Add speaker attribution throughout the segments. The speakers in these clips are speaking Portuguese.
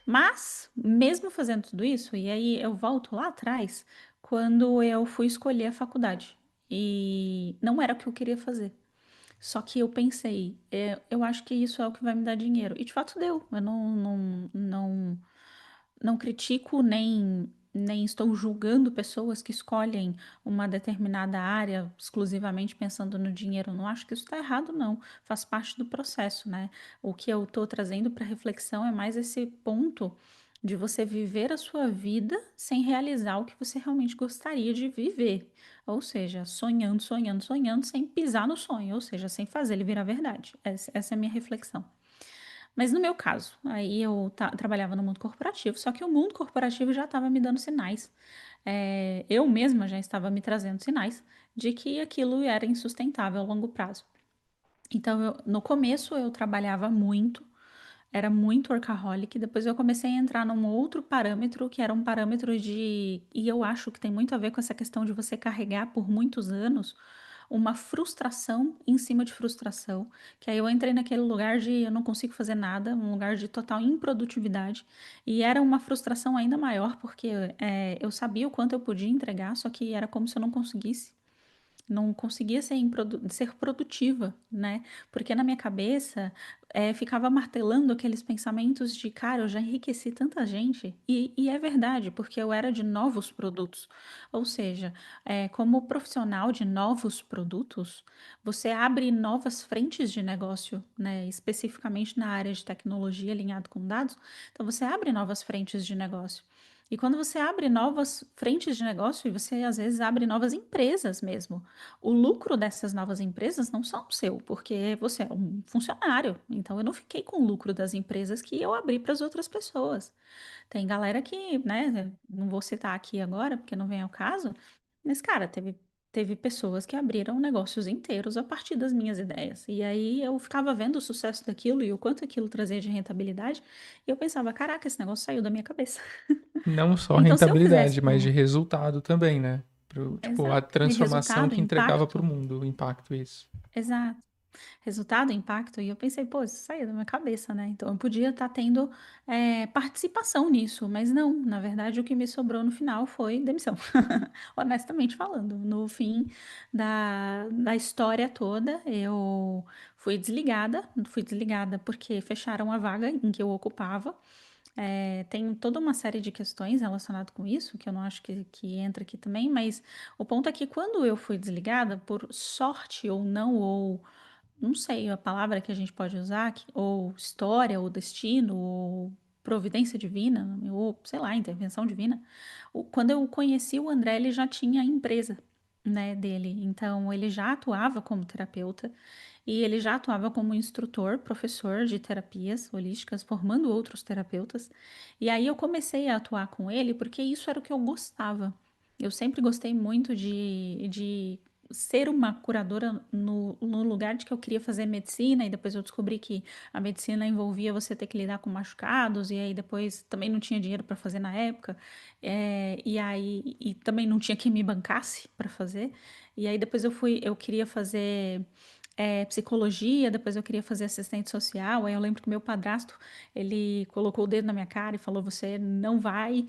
Speaker 1: Mas, mesmo fazendo tudo isso, e aí eu volto lá atrás, quando eu fui escolher a faculdade. E não era o que eu queria fazer. Só que eu pensei, eu acho que isso é o que vai me dar dinheiro. E de fato deu. Eu não critico nem estou julgando pessoas que escolhem uma determinada área exclusivamente pensando no dinheiro. Não acho que isso está errado, não. Faz parte do processo, né? O que eu estou trazendo para reflexão é mais esse ponto de você viver a sua vida sem realizar o que você realmente gostaria de viver. Ou seja, sonhando, sonhando, sonhando, sem pisar no sonho, ou seja, sem fazer ele virar verdade. Essa é a minha reflexão. Mas no meu caso, aí eu trabalhava no mundo corporativo, só que o mundo corporativo já estava me dando sinais. Eu mesma já estava me trazendo sinais de que aquilo era insustentável a longo prazo. Então, no começo eu trabalhava muito, era muito workaholic, depois eu comecei a entrar num outro parâmetro, que era um parâmetro de. E eu acho que tem muito a ver com essa questão de você carregar por muitos anos uma frustração em cima de frustração, que aí eu entrei naquele lugar de eu não consigo fazer nada, um lugar de total improdutividade, e era uma frustração ainda maior, porque eu sabia o quanto eu podia entregar, só que era como se eu não conseguisse. Não conseguia ser produtiva, né? Porque na minha cabeça ficava martelando aqueles pensamentos de, cara, eu já enriqueci tanta gente. E é verdade, porque eu era de novos produtos. Ou seja, como profissional de novos produtos, você abre novas frentes de negócio, né? Especificamente na área de tecnologia alinhado com dados. Então, você abre novas frentes de negócio. E quando você abre novas frentes de negócio, e você às vezes abre novas empresas mesmo. O lucro dessas novas empresas não são seu, porque você é um funcionário. Então eu não fiquei com o lucro das empresas que eu abri para as outras pessoas. Tem galera que, né, não vou citar aqui agora, porque não vem ao caso, mas, cara, teve pessoas que abriram negócios inteiros a partir das minhas ideias. E aí eu ficava vendo o sucesso daquilo e o quanto aquilo trazia de rentabilidade, e eu pensava, caraca, esse negócio saiu da minha cabeça.
Speaker 2: Não só
Speaker 1: Então, se eu fizesse
Speaker 2: rentabilidade, mas de
Speaker 1: por
Speaker 2: resultado também, né. Tipo, a
Speaker 1: exato, de
Speaker 2: transformação
Speaker 1: resultado,
Speaker 2: que entregava para o
Speaker 1: impacto,
Speaker 2: mundo, o impacto, isso.
Speaker 1: exato. Resultado, impacto, e eu pensei, pô, isso saiu da minha cabeça, né? Então eu podia estar tendo participação nisso, mas não, na verdade o que me sobrou no final foi demissão, honestamente falando. No fim da história toda, eu fui desligada porque fecharam a vaga em que eu ocupava. Tem toda uma série de questões relacionadas com isso, que eu não acho que entra aqui também, mas o ponto é que quando eu fui desligada, por sorte ou não, ou não sei a palavra que a gente pode usar, ou história, ou destino, ou providência divina, ou sei lá, intervenção divina. Quando eu conheci o André, ele já tinha a empresa, né, dele. Então, ele já atuava como terapeuta e ele já atuava como instrutor, professor de terapias holísticas, formando outros terapeutas. E aí eu comecei a atuar com ele porque isso era o que eu gostava. Eu sempre gostei muito de ser uma curadora no lugar de que eu queria fazer medicina, e depois eu descobri que a medicina envolvia você ter que lidar com machucados, e aí depois também não tinha dinheiro para fazer na época, e aí e também não tinha quem me bancasse para fazer. E aí depois eu queria fazer psicologia, depois eu queria fazer assistente social. Aí eu lembro que meu padrasto, ele colocou o dedo na minha cara e falou: você não vai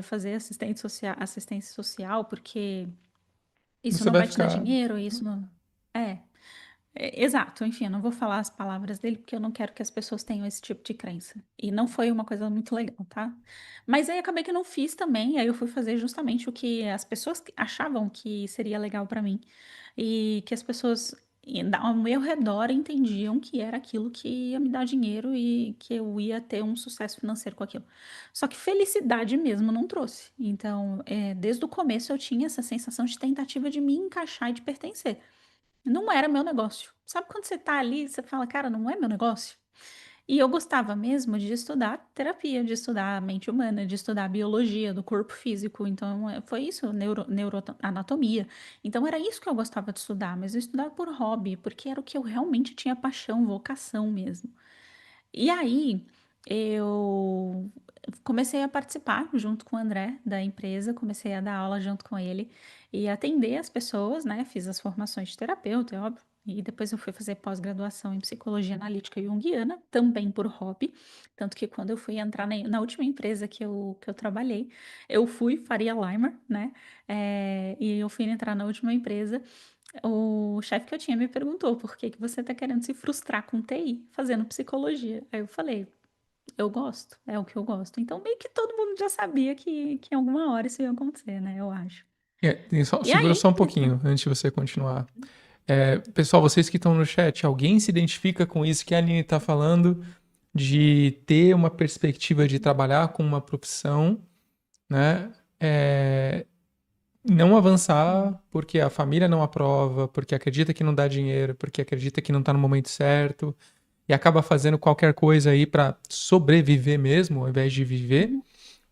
Speaker 1: fazer assistência social porque isso
Speaker 2: Você
Speaker 1: não
Speaker 2: vai
Speaker 1: vai te dar
Speaker 2: ficar
Speaker 1: dinheiro, isso não. É, exato, enfim, eu não vou falar as palavras dele porque eu não quero que as pessoas tenham esse tipo de crença. E não foi uma coisa muito legal, tá? Mas aí acabei que não fiz também, aí eu fui fazer justamente o que as pessoas achavam que seria legal pra mim e que as pessoas ao meu redor entendiam que era aquilo que ia me dar dinheiro e que eu ia ter um sucesso financeiro com aquilo. Só que felicidade mesmo não trouxe. Então, desde o começo eu tinha essa sensação de tentativa de me encaixar e de pertencer. Não era meu negócio. Sabe quando você tá ali, você fala, cara, não é meu negócio? E eu gostava mesmo de estudar terapia, de estudar a mente humana, de estudar a biologia do corpo físico. Então, foi isso, neuroanatomia. Então, era isso que eu gostava de estudar, mas eu estudava por hobby, porque era o que eu realmente tinha paixão, vocação mesmo. E aí, eu comecei a participar junto com o André da empresa, comecei a dar aula junto com ele e atender as pessoas, né? Fiz as formações de terapeuta, é óbvio. E depois eu fui fazer pós-graduação em psicologia analítica junguiana, também por hobby. Tanto que quando eu fui entrar na última empresa que eu trabalhei, eu fui Faria Limer, né? E eu fui entrar na última empresa. O chefe que eu tinha me perguntou por que que você tá querendo se frustrar com TI, fazendo psicologia. Aí eu falei, eu gosto, é o que eu gosto. Então, meio que todo mundo já sabia que em alguma hora isso ia acontecer, né? Eu acho. E
Speaker 2: Segura
Speaker 1: aí,
Speaker 2: só um pouquinho antes de você continuar. Pessoal, vocês que estão no chat, alguém se identifica com isso que a Aline está falando, de ter uma perspectiva de trabalhar com uma profissão, né? Não avançar porque a família não aprova, porque acredita que não dá dinheiro, porque acredita que não está no momento certo, e acaba fazendo qualquer coisa aí para sobreviver mesmo, ao invés de viver,
Speaker 1: uhum,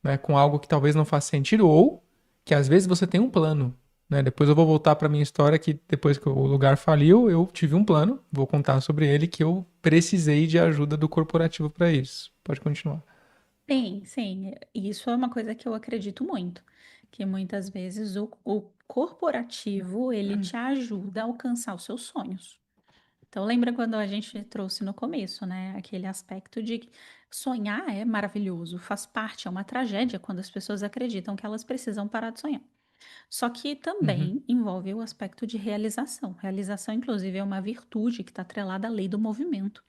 Speaker 2: né, com algo que talvez não faça sentido, ou que às vezes você tem um plano, né? Depois eu vou voltar para minha história que depois que o lugar faliu, eu tive um plano, vou contar sobre ele que eu precisei de ajuda do corporativo para isso. Pode continuar.
Speaker 1: sim, sim. Isso é uma coisa que eu acredito muito, que muitas vezes o corporativo, ele te ajuda a alcançar os seus sonhos. Então, lembra quando a gente trouxe no começo, né? Aquele aspecto de que sonhar é maravilhoso, faz parte, é uma tragédia quando as pessoas acreditam que elas precisam parar de sonhar. Só que
Speaker 2: Uhum.
Speaker 1: também envolve o aspecto de realização. Realização, inclusive, é uma virtude que está atrelada à lei do movimento.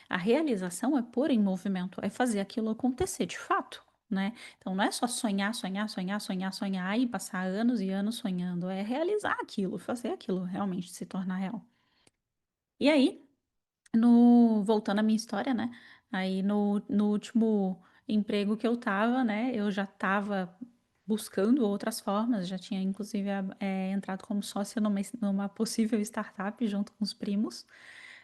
Speaker 1: A realização é pôr em movimento, é fazer aquilo acontecer de fato, né? Então não é só sonhar, sonhar, sonhar, sonhar, sonhar e passar anos e anos sonhando, é realizar aquilo, fazer aquilo realmente se tornar real. E aí, no voltando à minha história, né? Aí no último emprego que eu tava, né? Eu já tava buscando outras formas, já tinha inclusive entrado como sócia numa possível startup junto com os primos.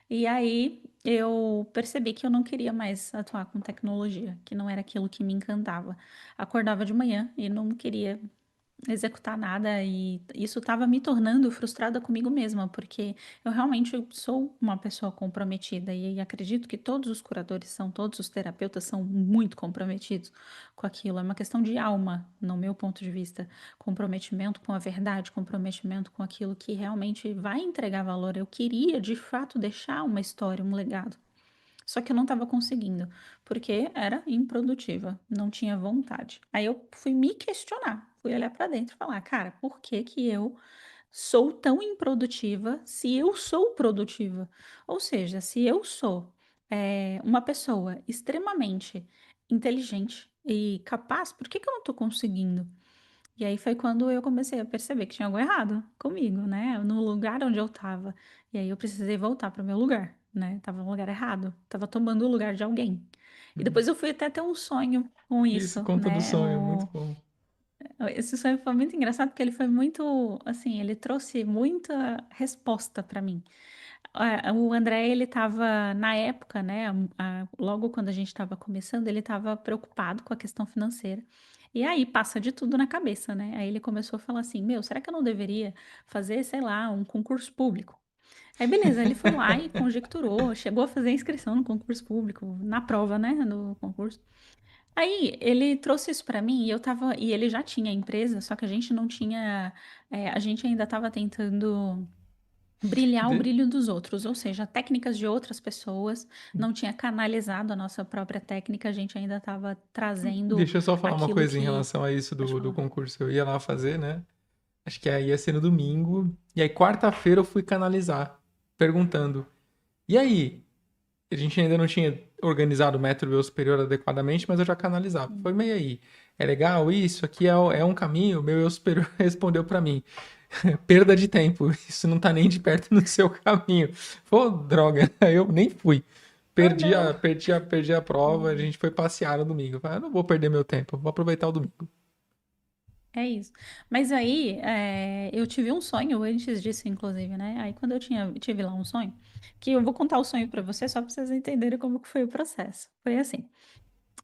Speaker 1: E aí eu percebi que eu não queria mais atuar com tecnologia, que não era aquilo que me encantava. Acordava de manhã e não queria executar nada e isso estava me tornando frustrada comigo mesma, porque eu realmente sou uma pessoa comprometida e acredito que todos os curadores são, todos os terapeutas são muito comprometidos com aquilo. É uma questão de alma, no meu ponto de vista, comprometimento com a verdade, comprometimento com aquilo que realmente vai entregar valor. Eu queria, de fato, deixar uma história, um legado. Só que eu não estava conseguindo, porque era improdutiva, não tinha vontade. Aí eu fui me questionar, fui olhar para dentro e falar, cara, por que que eu sou tão improdutiva se eu sou produtiva? Ou seja, se eu sou uma pessoa extremamente inteligente e capaz, por que que eu não estou conseguindo? E aí foi quando eu comecei a perceber que tinha algo errado comigo, né? No lugar onde eu tava. E aí eu precisei voltar para o meu lugar, né? Tava no lugar errado, tava tomando o lugar de alguém. E
Speaker 2: Uhum.
Speaker 1: depois eu fui até ter um sonho com
Speaker 2: Isso,
Speaker 1: isso,
Speaker 2: conta do
Speaker 1: né?
Speaker 2: sonho, muito bom.
Speaker 1: Esse sonho foi muito engraçado porque ele foi muito, assim, ele trouxe muita resposta para mim. O André, ele estava, na época, né, logo quando a gente estava começando, ele estava preocupado com a questão financeira. E aí passa de tudo na cabeça, né? Aí ele começou a falar assim: Meu, será que eu não deveria fazer, sei lá, um concurso público? Aí beleza, ele foi lá e conjecturou, chegou a fazer inscrição no concurso público, na prova, né, no concurso. Aí ele trouxe isso para mim e eu tava, e ele já tinha empresa, só que a gente não tinha, a gente ainda estava tentando brilhar o
Speaker 2: De-
Speaker 1: brilho dos outros, ou seja, técnicas de outras pessoas, não tinha canalizado a nossa própria técnica, a gente ainda estava trazendo
Speaker 2: Deixa eu só falar uma
Speaker 1: aquilo
Speaker 2: coisa em
Speaker 1: que.
Speaker 2: relação a isso
Speaker 1: Pode
Speaker 2: do
Speaker 1: falar.
Speaker 2: concurso. Eu ia lá fazer, né? Acho que aí ia ser no domingo. E aí, quarta-feira, eu fui canalizar, perguntando: E aí? A gente ainda não tinha organizado o método meu superior adequadamente, mas eu já canalizava.
Speaker 1: Hum.
Speaker 2: Foi meio aí. É legal isso? Aqui é um caminho? Meu eu superior respondeu pra mim: Perda de tempo. Isso não tá nem de perto no seu caminho. Pô, droga. Eu nem fui.
Speaker 1: Oh, não.
Speaker 2: Perdi a prova. A gente foi passear no domingo. Eu falei, não vou perder meu tempo. Vou aproveitar o domingo.
Speaker 1: É isso. Mas aí, eu tive um sonho antes disso, inclusive, né? Aí, quando tive lá um sonho, que eu vou contar o sonho pra você só pra vocês entenderem como que foi o processo. Foi assim.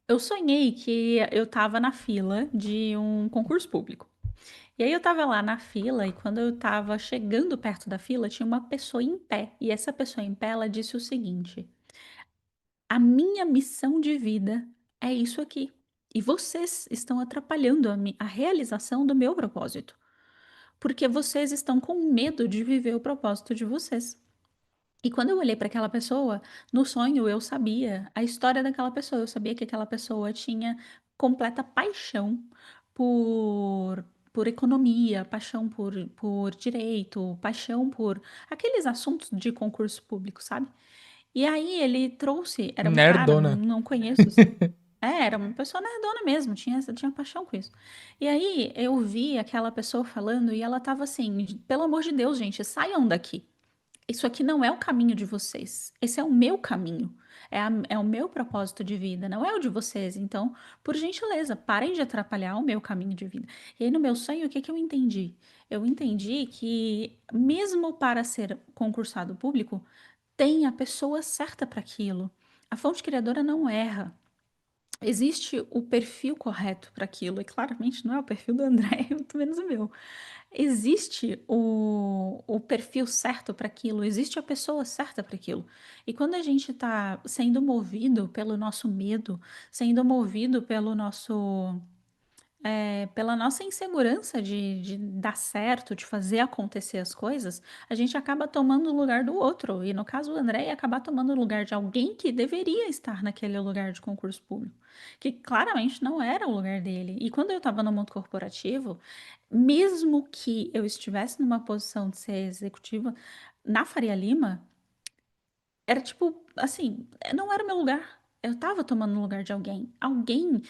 Speaker 1: Eu sonhei que eu tava na fila de um concurso público. E aí eu tava lá na fila e quando eu tava chegando perto da fila, tinha uma pessoa em pé. E essa pessoa em pé, ela disse o seguinte: A minha missão de vida é isso aqui. E vocês estão atrapalhando a realização do meu propósito, porque vocês estão com medo de viver o propósito de vocês. E quando eu olhei para aquela pessoa, no sonho eu sabia a história daquela pessoa, eu sabia que aquela pessoa tinha completa paixão por economia, paixão por direito, paixão por aqueles assuntos de concurso público, sabe? E aí ele trouxe, era um cara,
Speaker 2: Nerdona.
Speaker 1: não conheço. Era uma pessoa nerdona mesmo, tinha paixão com isso. E aí eu vi aquela pessoa falando e ela tava assim, pelo amor de Deus, gente, saiam daqui. Isso aqui não é o caminho de vocês. Esse é o meu caminho. É o meu propósito de vida, não é o de vocês. Então, por gentileza, parem de atrapalhar o meu caminho de vida. E aí, no meu sonho, o que que eu entendi? Eu entendi que, mesmo para ser concursado público, tem a pessoa certa para aquilo. A fonte criadora não erra. Existe o perfil correto para aquilo, e claramente não é o perfil do André, muito menos o meu. Existe o perfil certo para aquilo, existe a pessoa certa para aquilo. E quando a gente está sendo movido pelo nosso medo, sendo movido pela nossa insegurança de dar certo, de fazer acontecer as coisas, a gente acaba tomando o lugar do outro. E no caso, o André ia acabar tomando o lugar de alguém que deveria estar naquele lugar de concurso público, que claramente não era o lugar dele. E quando eu estava no mundo corporativo, mesmo que eu estivesse numa posição de ser executiva na Faria Lima, era tipo assim, não era o meu lugar. Eu estava tomando o lugar de alguém. Alguém